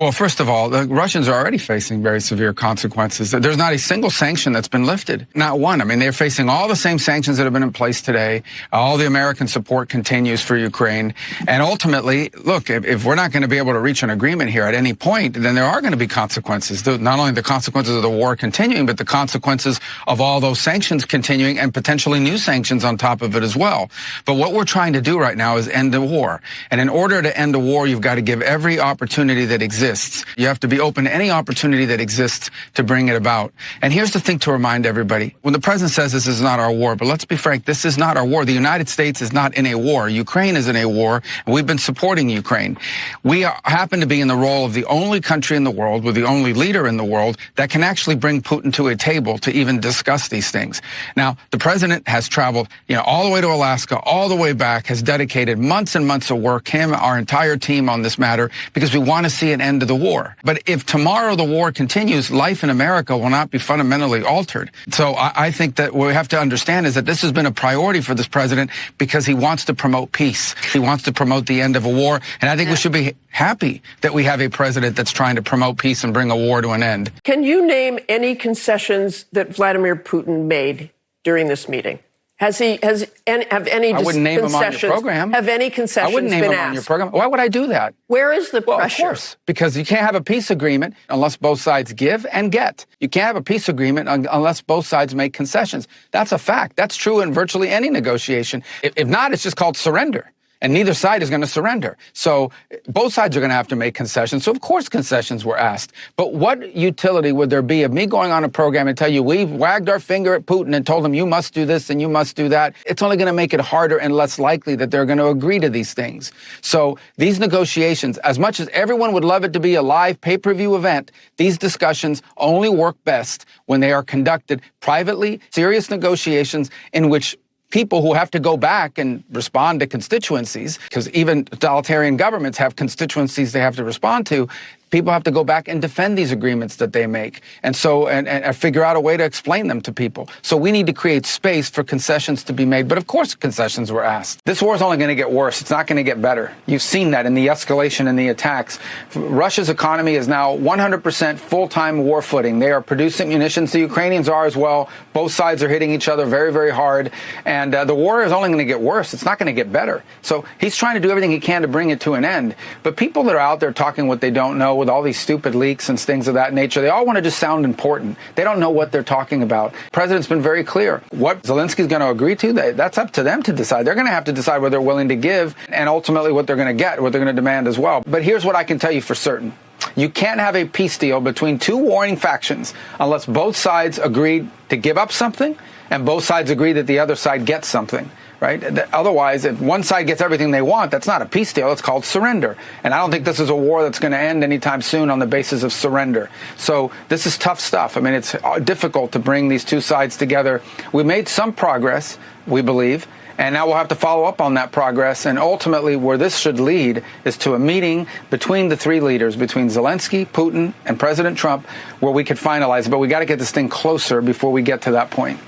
Well, first of all, the Russians are already facing very severe consequences. There's not a single sanction that's been lifted. Not one. I mean, they're facing all the same sanctions that have been in place today. All the American support continues for Ukraine. And ultimately, look, if we're not going to be able to reach an agreement here at any point, then there are going to be consequences. Not only the consequences of the war continuing, but the consequences of all those sanctions continuing and potentially new sanctions on top of it as well. But what we're trying to do right now is end the war. And in order to end the war, you've got to give every opportunity that exists. You have to be open to any opportunity that exists to bring it about. And here's the thing to remind everybody. When the president says this is not our war, but let's be frank, this is not our war. The United States is not in a war. Ukraine is in a war, and we've been supporting Ukraine. We happen to be in the role of the only country in the world, with the only leader in the world, that can actually bring Putin to a table to even discuss these things. Now, the president has traveled, all the way to Alaska, all the way back, has dedicated months and months of work, our entire team on this matter, because we want to see an end to the war. But if tomorrow the war continues, life in America will not be fundamentally altered. So I think that what we have to understand is that this has been a priority for this president because he wants to promote peace. He wants to promote the end of a war. And I think we should be happy that we have a president that's trying to promote peace and bring a war to an end. Can you name any concessions that Vladimir Putin made during this meeting? Have any I wouldn't name him on your program. Have any concessions I wouldn't name been him asked? on your program. Why would I do that? Where is the pressure? Well, of course, because you can't have a peace agreement unless both sides give and get. You can't have a peace agreement unless both sides make concessions. That's a fact. That's true in virtually any negotiation. If not, it's just called surrender. And neither side is going to surrender. So both sides are going to have to make concessions. So, of course, concessions were asked. But what utility would there be of me going on a program and tell you we've wagged our finger at Putin and told him you must do this and you must do that? It's only going to make it harder and less likely that they're going to agree to these things. So these negotiations, as much as everyone would love it to be a live pay-per-view event, these discussions only work best when they are conducted privately, serious negotiations in which people who have to go back and respond to constituencies, because even totalitarian governments have constituencies they have to respond to, people have to go back and defend these agreements that they make. And so, and figure out a way to explain them to people. So we need to create space for concessions to be made. But of course, concessions were asked. This war is only going to get worse. It's not going to get better. You've seen that in the escalation and the attacks. Russia's economy is now 100% full-time war footing. They are producing munitions. The Ukrainians are as well. Both sides are hitting each other very, very hard. And the war is only going to get worse. It's not going to get better. So he's trying to do everything he can to bring it to an end. But people that are out there talking what they don't know, with all these stupid leaks and things of that nature, they all want to just sound important. They don't know what they're talking about. The president's been very clear. What Zelensky's going to agree to, that's up to them to decide. They're going to have to decide what they're willing to give and ultimately what they're going to get, what they're going to demand as well. But here's what I can tell you for certain. You can't have a peace deal between two warring factions unless both sides agree to give up something and both sides agree that the other side gets something. Right? Otherwise, if one side gets everything they want, that's not a peace deal. It's called surrender. And I don't think this is a war that's going to end anytime soon on the basis of surrender. So this is tough stuff. I mean, it's difficult to bring these two sides together. We made some progress, we believe, and now we'll have to follow up on that progress. And ultimately, where this should lead is to a meeting between the three leaders, between Zelensky, Putin, and President Trump, where we could finalize it. But we got to get this thing closer before we get to that point.